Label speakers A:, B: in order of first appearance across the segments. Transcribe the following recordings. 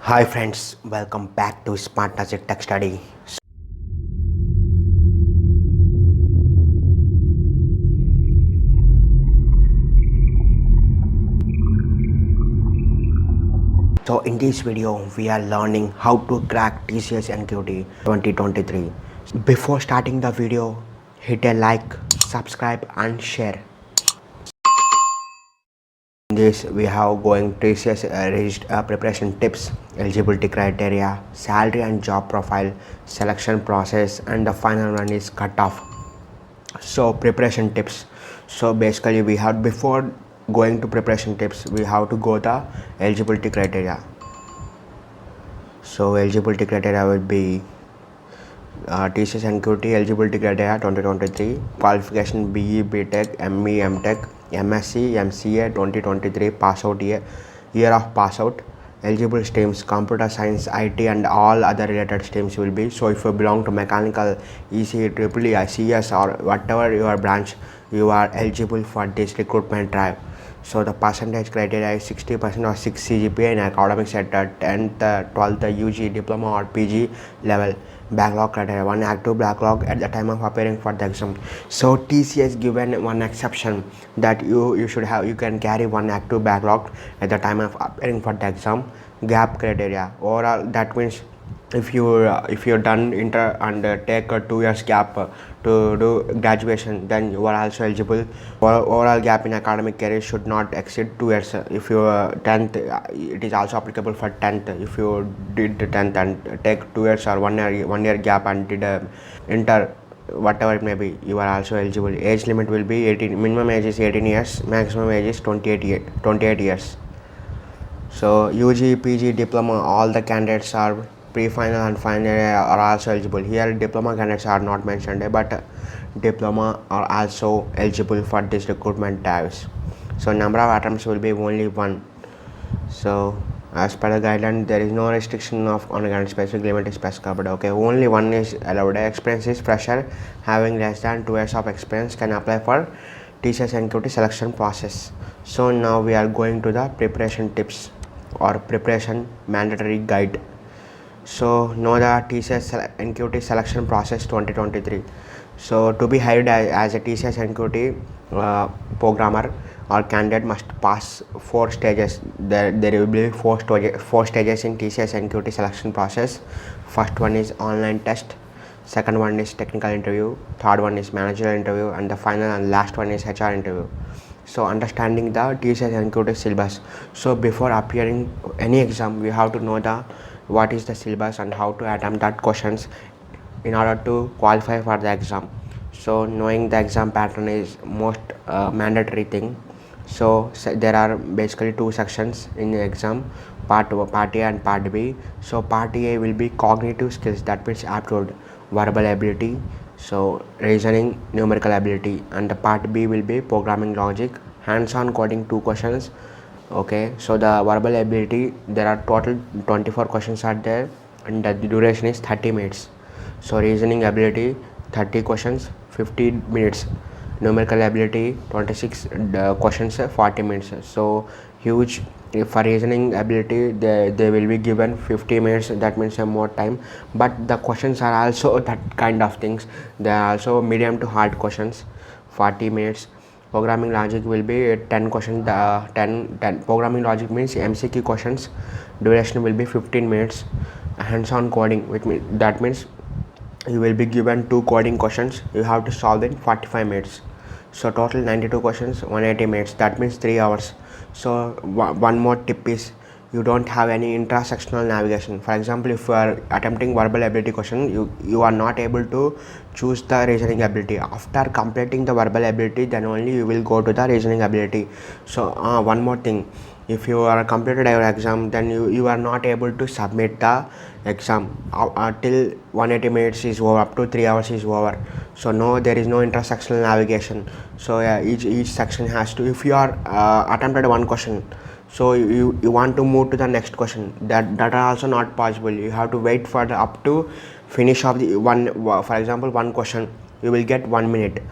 A: Hi friends, welcome back to Smart Logic Tech Study. So in this video, we are learning how to crack TCS NQT 2023. Before starting the video, hit a like, subscribe and share. In this, we have going TCS preparation tips, eligibility criteria, salary and job profile, selection process, and the final one is cutoff. So preparation tips. So basically we have, before going to preparation tips, we have to go the eligibility criteria. So eligibility criteria will be TCS NQT eligibility criteria 2023, qualification BE, BTech, ME, MTech, MSc, MCA 2023, pass out year of pass out. Eligible streams, computer science, IT and all other related streams will be. So if you belong to mechanical, EC, EEE, CS or whatever your branch, you are eligible for this recruitment drive. So the percentage criteria is 60% or 6 CGPA in academics at 10th, 12th UG, diploma or PG level. Backlog criteria, one active backlog at the time of appearing for the exam. So TCS given one exception that you can carry one active backlog at the time of appearing for the exam. Gap criteria, overall that means if you're done inter and take a 2 years gap to do graduation, then you are also eligible. Overall gap in academic career should not exceed 2 years. If you 10th, it is also applicable for 10th. If you did the 10th and take 2 years or 1 year gap and did a inter, whatever it may be, you are also eligible. Age limit will be 18. Minimum age is 18 years, maximum age is 28 years. So UG, PG, diploma, all the candidates are pre-final and final are also eligible. Here diploma candidates are not mentioned, but diploma are also eligible for this recruitment types. So number of attempts will be only one. So as per the guideline, there is no restriction of on a specific limit is specified, but okay, only one is allowed. Experience is fresher having less than 2 years of experience can apply for TCS NQT selection process. So now we are going to the preparation tips or preparation mandatory guide. So know the TCS NQT selection process 2023. So to be hired as a TCS NQT programmer or candidate must pass 4 stages. There will be four stages in TCS NQT selection process. First one is online test, second one is technical interview, third one is managerial interview, and the final and last one is HR interview. So understanding the TCS NQT syllabus. So before appearing any exam, we have to know the what is the syllabus and how to attempt that questions in order to qualify for the exam. So knowing the exam pattern is most mandatory thing. So there are basically 2 sections in the exam, part A and part B. So part A will be cognitive skills, that means aptitude, verbal ability, so reasoning, numerical ability, and the part B will be programming logic, hands-on coding 2 questions. Okay, so the verbal ability, there are total 24 questions are there and the duration is 30 minutes. So reasoning ability 30 questions 50 minutes, numerical ability 26 questions 40 minutes. So huge. For reasoning ability they will be given 50 minutes, that means more time, but the questions are also that kind of things. They are also medium to hard questions, 40 minutes. Programming logic will be 10 questions, 10 programming logic means MCQ questions, duration will be 15 minutes. Hands-on coding, that means you will be given 2 coding questions, you have to solve in 45 minutes. So total 92 questions, 180 minutes, that means 3 hours. So one more tip is, you don't have any intrasectional navigation. For example, if you are attempting verbal ability question, you are not able to choose the reasoning ability. After completing the verbal ability, then only you will go to the reasoning ability. So one more thing, if you are completed your exam, then you are not able to submit the exam till 180 minutes is over, up to 3 hours is over. So no, there is no intersectional navigation. So each section has to, if you are attempted one question, so you want to move to the next question, that are also not possible. You have to wait for up to finish of the one. For example, one question you will get 1 minute,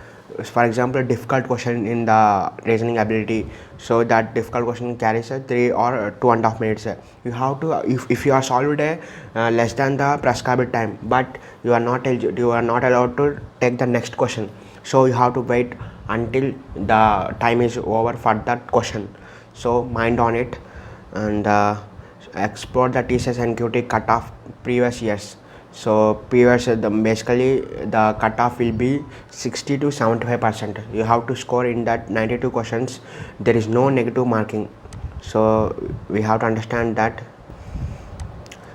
A: For example, a difficult question in the reasoning ability, so that difficult question carries a 3 or 2.5 minutes. You have to, if you are solved a less than the prescribed time, but you are not you are not allowed to take the next question, so you have to wait until the time is over for that question. So mind on it, and explore the TCS NQT cutoff previous years. So previous basically the cutoff will be 60 to 75%. You have to score in that 92 questions. There is no negative marking. So we have to understand that.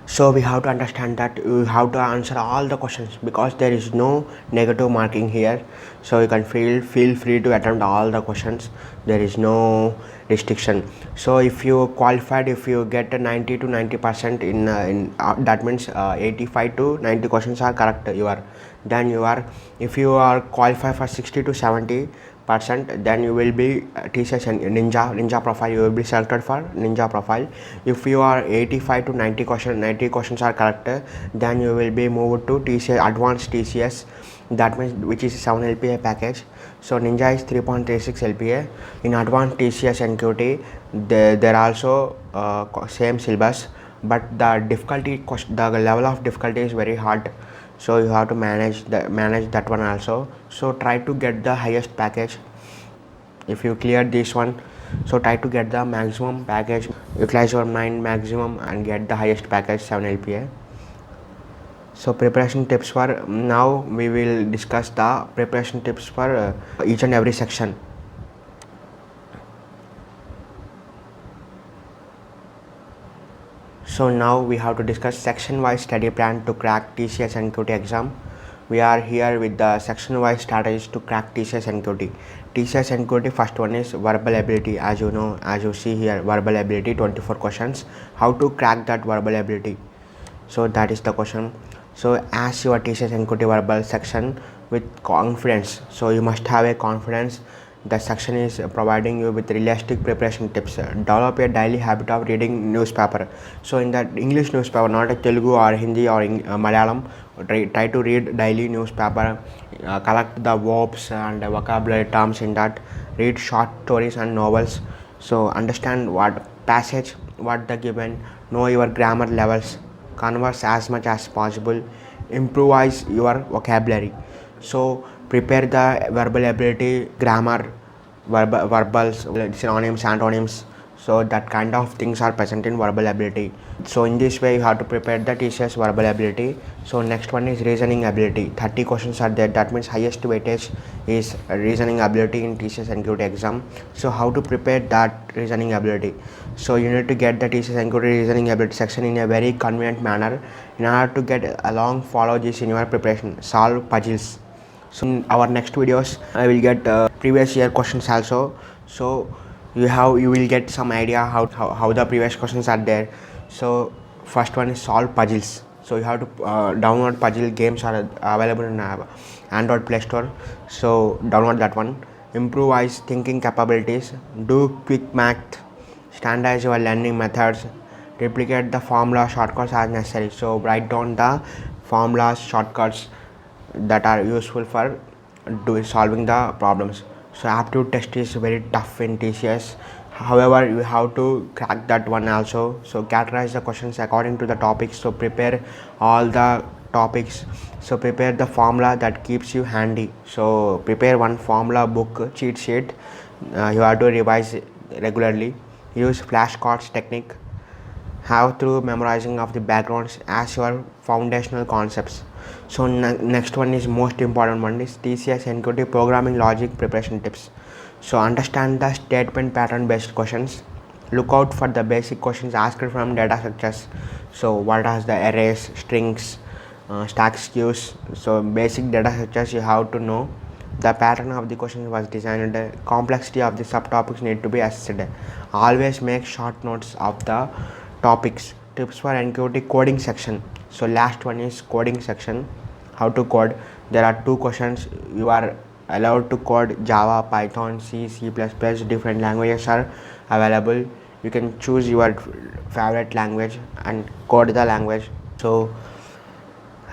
A: So we have to understand that you have to answer all the questions because there is no negative marking here. So you can feel free to attempt all the questions. There is no restriction. So if you qualified, if you get a 90 to 90% in that means 85 to 90 questions are correct. Then you are, if you are qualified for 60 to 70%, then you will be TCS Ninja profile. You will be selected for Ninja profile. If you are 85 to 90 questions are correct, then you will be moved to TCS Advanced TCS. That means which is 7 LPA package. So Ninja is 3.36 LPA. In Advanced TCS NQT, there also same syllabus, but the level of difficulty is very hard. So you have to manage that one also. So try to get the highest package. If you clear this one, so try to get the maximum package, utilize your mind maximum and get the highest package 7 LPA. So preparation tips for, now we will discuss the preparation tips for each and every section. So now we have to discuss section wise study plan to crack TCS NQT exam. We are here with the section wise strategies to crack TCS NQT. TCS NQT, first one is verbal ability. As you know, as you see here, verbal ability 24 questions. How to crack that verbal ability? So that is the question. So as your TCS NQT verbal section with confidence. So you must have a confidence. The section is providing you with realistic preparation tips. Develop a daily habit of reading newspaper. So in that English newspaper, not a Telugu or Hindi or Malayalam, try to read daily newspaper, collect the verbs and vocabulary terms in that, read short stories and novels. So understand what passage, what the given, know your grammar levels, converse as much as possible, improvise your vocabulary. So prepare the verbal ability, grammar, verbals, synonyms, antonyms. So that kind of things are present in verbal ability. So in this way you have to prepare the TCS verbal ability. So next one is reasoning ability. 30 questions are there. That means highest weightage is reasoning ability in TCS NQT exam. So how to prepare that reasoning ability? So you need to get the TCS NQT reasoning ability section in a very convenient manner. In order to get along, follow this in your preparation. Solve puzzles. So in our next videos I will get previous year questions also. So you will get some idea how the previous questions are there. So first one is solve puzzles. So you have to download puzzle games are available in Android Play Store. So download that one. Improvise thinking capabilities, do quick math, standardize your learning methods, replicate the formula shortcuts as necessary. So write down the formulas shortcuts that are useful for solving the problems. So aptitude test is very tough in TCS. However, you have to crack that one also. So categorize the questions according to the topics. So prepare all the topics. So prepare the formula that keeps you handy. So prepare one formula book cheat sheet. You have to revise regularly. Use flashcards technique. Have through memorizing of the backgrounds as your foundational concepts. So next one is most important one is TCS NQT programming logic preparation tips. So understand the statement pattern based questions. Look out for the basic questions asked from data structures. So what are the arrays, strings, stacks, queues. So basic data structures you have to know. The pattern of the question was designed. Complexity of the subtopics need to be assessed. Always make short notes of the topics. Tips for NQT coding section. So last one is coding section. How to code? There are 2 questions. You are allowed to code Java, Python, C, C++. Different languages are available. You can choose your favorite language and code the language. So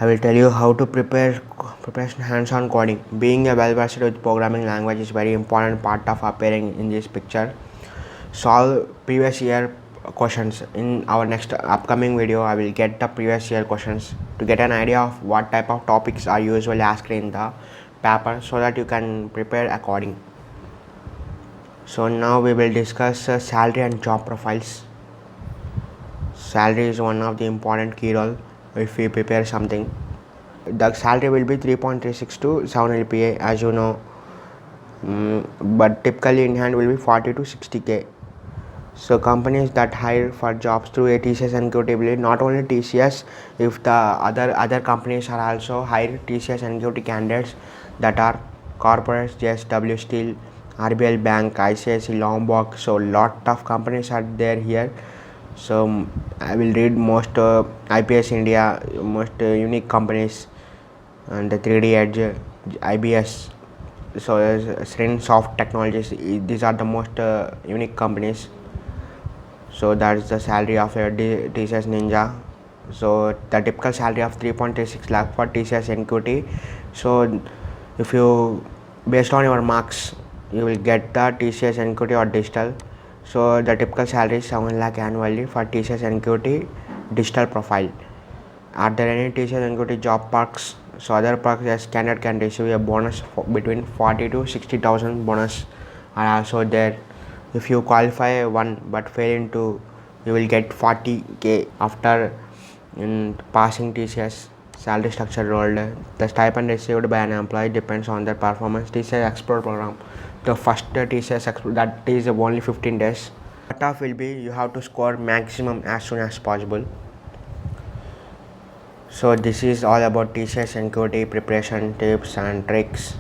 A: I will tell you how to preparation hands-on coding. Being a well-versed with programming language is very important part of appearing in this picture. Solve previous year questions. In our next upcoming video, I will get the previous year questions to get an idea of what type of topics are usually asked in the paper, so that you can prepare according. So now we will discuss salary and job profiles. Salary is one of the important key role if we prepare something. The salary will be 3.36 to 7 LPA, as you know, but typically in hand will be 40 to 60k. So companies that hire for jobs through a TCS NQT, not only TCS, if the other companies are also hire TCS NQT candidates, that are corporates, JSW Steel, RBL Bank, ICICI Lombok. So lot of companies are there here. So I will read most IPS India, most unique companies, and the 3D Edge, IBS. So Srin Soft Technologies. These are the most unique companies. So that is the salary of a TCS Ninja. So the typical salary of 3.36 lakh for TCS NQT. So if you, based on your marks, you will get the TCS NQT or digital. So the typical salary is 7 lakh annually for TCS NQT digital profile. Are there any TCS NQT job perks? So other perks, as candidate can receive a bonus between 40 to 60,000 bonus are also there. If you qualify one but fail into, you will get 40k after passing TCS salary structure rolled. The stipend received by an employee depends on their performance. TCS Explore program, the first TCS Explore, that is only 15 days. Cutoff will be, you have to score maximum as soon as possible. So this is all about TCS NQT preparation tips and tricks.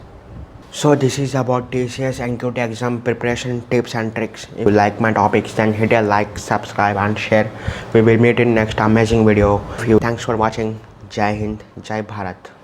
A: So this is about TCS NQT exam preparation tips and tricks. If you like my topics, then hit a like, subscribe and share. We will meet in next amazing video. Thanks for watching. Jai Hind, Jai Bharat.